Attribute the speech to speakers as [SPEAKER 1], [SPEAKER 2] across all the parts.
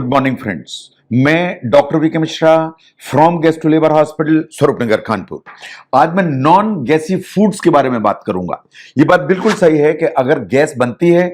[SPEAKER 1] Good morning friends. मैं doctor VK Mishra from gastro लेबर hospital Swaroopnagar Kanpur. आज मैं नॉन गैसी फूड्स के बारे में बात करूंगा। ये बात बिल्कुल सही है कि अगर गैस बनती है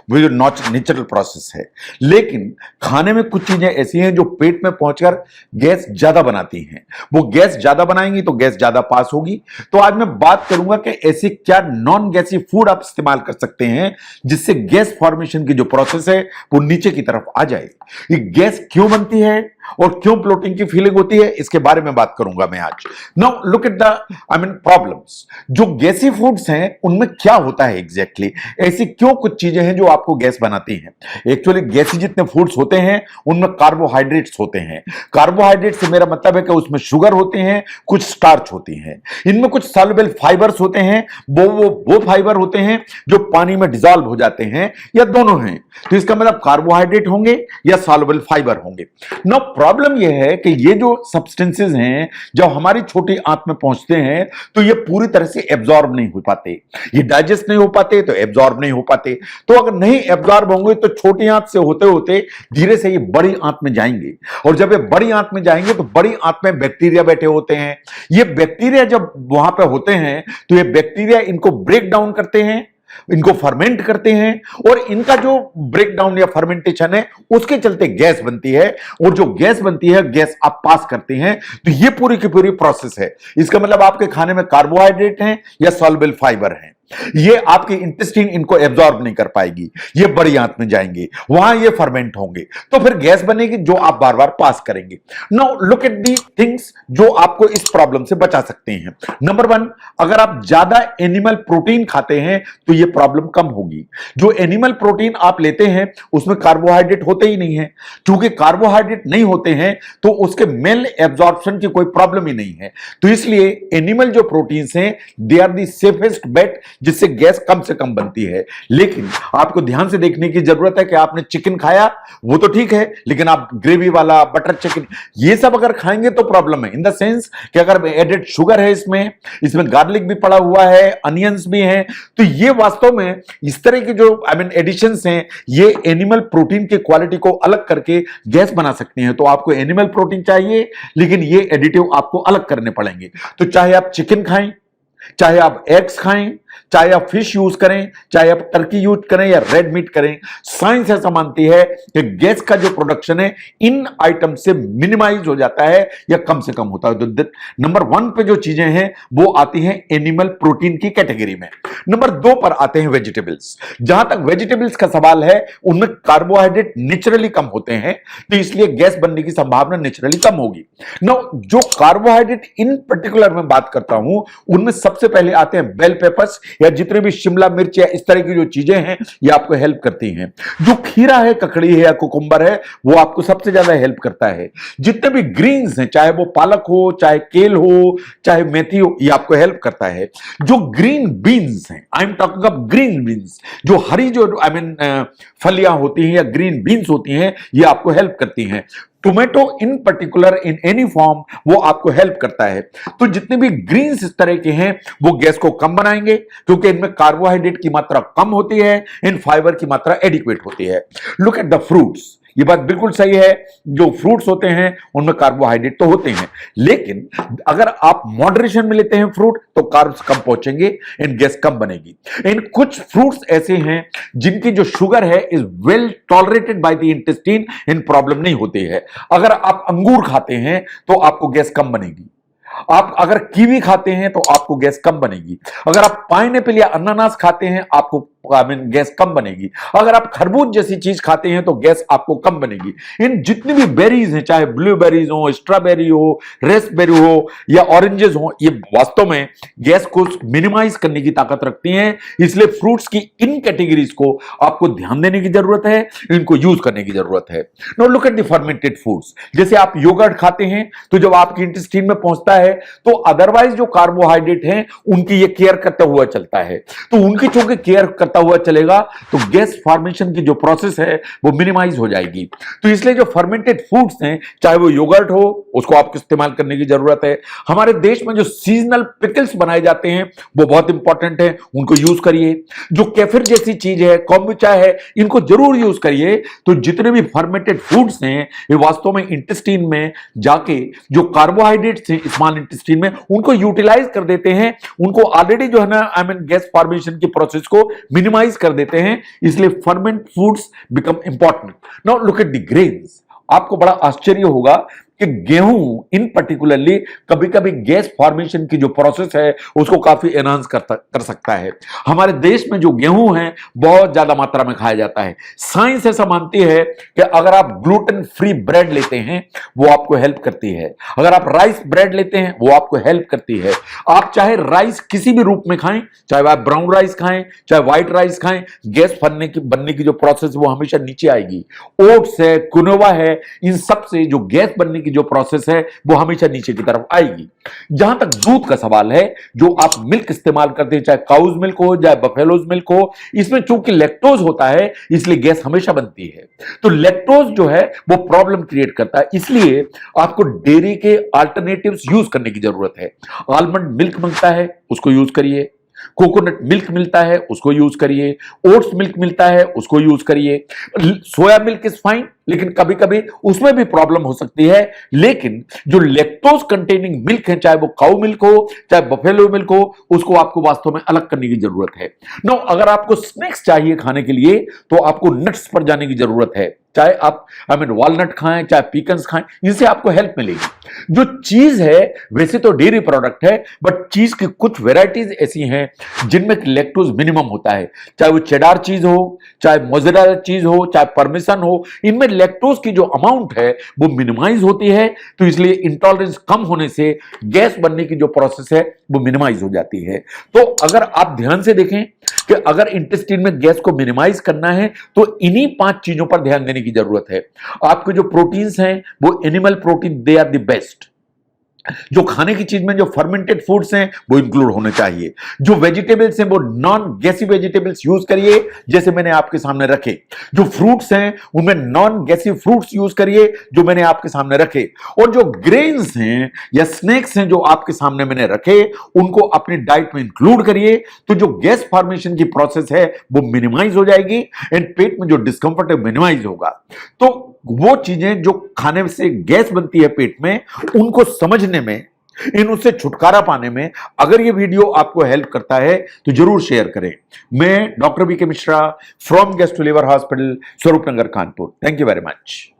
[SPEAKER 1] वो जो नेचुरल प्रोसेस है, लेकिन खाने में कुछ चीजें ऐसी हैं जो पेट में पहुंचकर गैस ज्यादा बनाती हैं। वो गैस ज्यादा बनाएंगी तो गैस ज्यादा पास होगी। तो आज मैं बात करूंगा कि ऐसी क्या नॉन गैसी फूड आप इस्तेमाल कर सकते हैं जिससे गैस फॉर्मेशन की जो प्रोसेस है वो नीचे की तरफ आ जाए। ये गैस क्यों बनती है और क्यों ब्लोटिंग की फीलिंग होती है, इसके बारे में बात करूंगा मैं आज। Now look at the problems. जो गैसी फूड्स हैं उनमें क्या होता है एग्जैक्टली, ऐसी क्यों कुछ चीजें हैं जो आपको गैस बनाती हैं। एक्चुअली गैसी जितने फूड्स होते हैं उनमें कार्बोहाइड्रेट्स होते हैं। कार्बोहाइड्रेट से मेरा मतलब है कि उसमें शुगर होते हैं, कुछ स्टार्च होती हैं, इनमें कुछ सॉल्युबल फाइबर्स होते हैं। वो फाइबर होते हैं जो पानी में डिसॉल्व हो जाते हैं, या दोनों हैं। तो इसका मतलब कार्बोहाइड्रेट होंगे या सॉल्युबल फाइबर होंगे। नाउ प्रॉब्लम यह है कि ये जो सब्सटेंसेस हैं जब हमारी छोटी आंत में पहुंचते हैं तो ये पूरी तरह से एब्जॉर्ब नहीं हो पाते, ये डाइजेस्ट नहीं हो पाते, तो एब्जॉर्ब नहीं हो पाते। तो अगर नहीं एब्जॉर्ब होंगे तो छोटी आंत से होते होते धीरे से ये बड़ी आंत में जाएंगे, और जब ये बड़ी आंत में जाएंगे तो बड़ी आंत में बैक्टीरिया बैठे होते हैं। ये बैक्टीरिया जब वहां पे होते हैं तो ये बैक्टीरिया इनको ब्रेक डाउन करते हैं, इनको फर्मेंट करते हैं, और इनका जो ब्रेकडाउन या फर्मेंटेशन है उसके चलते गैस बनती है। और जो गैस बनती है, गैस आप पास करते हैं। तो ये पूरी की पूरी प्रोसेस है। इसका मतलब आपके खाने में कार्बोहाइड्रेट हैं या सॉल्युबल फाइबर हैं, ये आपके इंटेस्टाइन इनको एब्जॉर्ब नहीं कर पाएगी, ये बड़ी आंत में जाएंगे, वहां ये फर्मेंट होंगे, तो फिर गैस बनेगी जो आप बार बार पास करेंगे। Now look at the things जो आपको इस प्रॉब्लम से बचा सकते हैं। नंबर 1, अगर आप ज्यादा एनिमल प्रोटीन खाते हैं तो ये प्रॉब्लम कम होगी। जो एनिमल प्रोटीन आप लेते हैं उसमें कार्बोहाइड्रेट होते ही नहीं है। क्योंकि कार्बोहाइड्रेट नहीं होते हैं तो उसके मेल एब्जॉर्प्शन की कोई प्रॉब्लम ही नहीं है। तो इसलिए एनिमल जो प्रोटीन्स हैं दे आर दी सेफेस्ट बेट, जिससे गैस कम से कम बनती है। लेकिन आपको ध्यान से देखने की जरूरत है कि आपने चिकन खाया वो तो ठीक है, लेकिन आप ग्रेवी वाला बटर चिकन ये सब अगर खाएंगे तो प्रॉब्लम है। इन द सेंस कि अगर एडेड शुगर है, इसमें गार्लिक भी पड़ा हुआ है, अनियंस भी हैं, तो ये वास्तव में इस तरह की जो एडिशंस हैं ये एनिमल प्रोटीन की क्वालिटी को अलग करके गैस बना सकते हैं। तो आपको एनिमल प्रोटीन चाहिए, लेकिन ये एडिटिव आपको अलग करने पड़ेंगे। तो चाहे आप चिकन खाएं, चाहे आप एग्स खाएं, चाहे आप फिश यूज करें, चाहे आप टर्की यूज करें या रेड मीट करें, साइंस ऐसा मानती है कि गैस का जो प्रोडक्शन है इन आइटम से मिनिमाइज हो जाता है या कम से कम होता है। तो नंबर 1 पे जो चीजें हैं वो आती हैं एनिमल प्रोटीन की कैटेगरी में। नंबर 2 पर आते हैं वेजिटेबल्स। जहां तक वेजिटेबल्स का सवाल है उनमें कार्बोहाइड्रेट नेचुरली कम होते हैं, तो इसलिए गैस बनने की संभावना नेचुरली कम होगी। जो कार्बोहाइड्रेट इन पर्टिकुलर में बात करता हूं उनमें सबसे पहले आते हैं बेल पेपर्स, या जितने भी शिमला मिर्च या इस तरह की जो चीजें हैं ये आपको हेल्प करती हैं। जो खीरा है, ककड़ी है या कुकुम्बर है, वो आपको सबसे ज्यादा हेल्प करता है। जितने भी ग्रीन्स हैं, चाहे वो पालक हो, चाहे केल हो, चाहे मेथी हो, ये आपको हेल्प करता है। जो ग्रीन बीन्स हैं, I am talking of green beans, जो हरी जो फलियां होती हैं या ग्रीन बीन्स होती हैं, ये आपको हेल्प करती हैं। Tomato in particular in any form वो आपको हेल्प करता है। तो जितने भी ग्रीन्स इस तरह के हैं वो गैस को कम बनाएंगे, क्योंकि इनमें कार्बोहाइड्रेट की मात्रा कम होती है, इन फाइबर की मात्रा एडिक्वेट होती है। लुक एट द फ्रूट्स, ये बात बिल्कुल सही है। जो फ्रूट्स होते हैं उनमें कार्बोहाइड्रेट तो होते हैं, लेकिन अगर आप मॉडरेशन में लेते हैं फ्रूट तो कार्ब्स कम पहुंचेंगे, इन गैस कम बनेगी। इन कुछ फ्रूट्स ऐसे हैं जिनकी जो शुगर है is well tolerated by the intestine, in problem नहीं होती है। अगर आप अंगूर खाते हैं तो आपको गैस कम बनेगी। आप अगर कीवी खाते हैं तो आपको गैस कम बनेगी। अगर आप पाइनएप्पल या अनानास खाते हैं आपको गैस कम बनेगी। अगर आप खरबूज जैसी चीज खाते हैं तो गैस आपको कम बनेगी। इन जितनी भी बेरीज हैं, चाहे ब्लूबेरीज हो, स्ट्रॉबेरी हो, रेस्पबेरी हो या ऑरेंजेस हो, ये वास्तव में गैस को मिनिमाइज करने की ताकत रखती हैं। इसलिए फ्रूट्स की इन कैटेगरीज को आपको ध्यान देने की जरूरत है, इनको यूज करने की जरूरत है। Now look at the fermented foods. जैसे आप योगर्ट खाते हैं तो जब आपकी इंटेस्टाइन में पहुंचता है तो अदरवाइज जो कार्बोहाइड्रेट हैं उनकी ये केयर करता हुआ चलता है। तो उनकी चूंकि केयर करता करता हुआ चलेगा तो गैस फॉर्मेशन की जो प्रोसेस है वो मिनिमाइज हो जाएगी। तो इसलिए जो फर्मेंटेड फूड्स हैं, चाहे वो योगर्ट हो, उसको आपको इस्तेमाल करने की जरूरत है। हमारे देश में जो सीजनल पिकल्स बनाए जाते हैं वो बहुत इंपॉर्टेंट है, उनको यूज करिए। जो केफिर जैसी चीज है, कॉम्बुचा है, इनको जरूर यूज करिए। तो जितने भी फर्मेंटेड फूड्स हैं ये वास्तव में इंटेस्टाइन में जाके जो कार्बोहाइड्रेट्स हैं स्मॉल इंटेस्टाइन में, उनको यूटिलाइज कर देते हैं, उनको ऑलरेडी जो है ना गैस फॉर्मेशन की प्रोसेस को मिनिमाइज कर देते हैं। इसलिए ferment foods become important. Now look at the grains. आपको बड़ा आश्चर्य होगा कि गेहूं इन पर्टिकुलरली कभी कभी गैस फॉर्मेशन की जो प्रोसेस है उसको काफी एनहांस कर सकता है। हमारे देश में जो गेहूं है बहुत ज्यादा मात्रा में खाया जाता है। साइंस ऐसा मानती है कि अगर आप ग्लूटेन फ्री ब्रेड लेते हैं वो आपको हेल्प करती है, अगर आप राइस ब्रेड लेते हैं वो आपको हेल्प करती है। आप चाहे राइस किसी भी रूप में खाएं, चाहे आप ब्राउन राइस खाएं चाहे व्हाइट राइस खाएं, गैस बनने की जो प्रोसेस वो हमेशा नीचे आएगी। ओट्स है, क्विनोआ है, इन सब से जो गैस बनने की जो प्रोसेस है वो हमेशा नीचे की तरफ आएगी। जहां तक दूध का सवाल है, जो आप मिल्क इस्तेमाल करते हैं, चाहे काउज मिल्क हो चाहे बफेलोज मिल्क हो, इसमें चूंकि लैक्टोज होता है इसलिए गैस हमेशा बनती है। तो लैक्टोज जो है वो प्रॉब्लम क्रिएट करता है, इसलिए आपको डेयरी के अल्टरनेटिव्स यूज करने की जरूरत है। आलमंड मिल्क मिलता है उसको यूज करिए, कोकोनट मिल्क मिलता है उसको यूज करिए, ओट्स मिल्क मिलता है उसको यूज करिए। सोया मिल्क इज फाइन, लेकिन कभी कभी उसमें भी प्रॉब्लम हो सकती है। लेकिन जो लैक्टोज कंटेनिंग मिल्क है, चाहे वो काऊ मिल्क हो चाहे बफेलो मिल्क हो, उसको आपको वास्तव में अलग करने की जरूरत है। नो, अगर आपको स्नैक्स चाहिए खाने के लिए तो आपको नट्स पर जाने की जरूरत है। चाहे आप वॉलनट खाएं चाहे पीकन्स खाएं, इनसे आपको हेल्प मिलेगी। जो चीज है वैसे तो डेयरी प्रोडक्ट है, बट चीज की कुछ वेराइटीज ऐसी हैं जिनमें लैक्टोज मिनिमम होता है। चाहे वो चेडार चीज हो, चाहे मोज़रेला चीज हो, चाहे परमेसन हो, इनमें लैक्टोज की जो अमाउंट है वो मिनिमाइज होती है। तो इसलिए इंटॉलरेंस कम होने से गैस बनने की जो प्रोसेस है वो मिनिमाइज हो जाती है। तो अगर आप ध्यान से देखें कि अगर इंटेस्टाइन में गैस को मिनिमाइज करना है तो इन्हीं 5 चीजों पर ध्यान देने की जरूरत है। आपके जो प्रोटीन्स हैं वो animal protein, they are the best. जो खाने की चीज में जो फर्मेंटेड फूड्स हैं वो इंक्लूड होने चाहिए। जो वेजिटेबल्स हैं वो नॉन गैसी वेजिटेबल्स यूज करिए, जैसे मैंने आपके सामने रखे। जो फ्रूट्स हैं उनमें नॉन गैसी फ्रूट्स यूज करिए, जो मैंने आपके सामने रखे। और जो ग्रेन्स हैं या स्नैक्स हैं जो आपके सामने मैंने रखे, उनको अपनी डाइट में इंक्लूड करिए। तो जो गैस फॉर्मेशन की प्रोसेस है वो मिनिमाइज हो जाएगी एंड पेट में जो डिस्कंफर्ट है मिनिमाइज होगा। तो वो चीजें जो खाने से गैस बनती है पेट में, उनको समझने में, इन उससे छुटकारा पाने में अगर ये वीडियो आपको हेल्प करता है तो जरूर शेयर करें। मैं doctor B K Mishra from gastro liver hospital, Swaroopnagar, Kanpur. Thank you very much.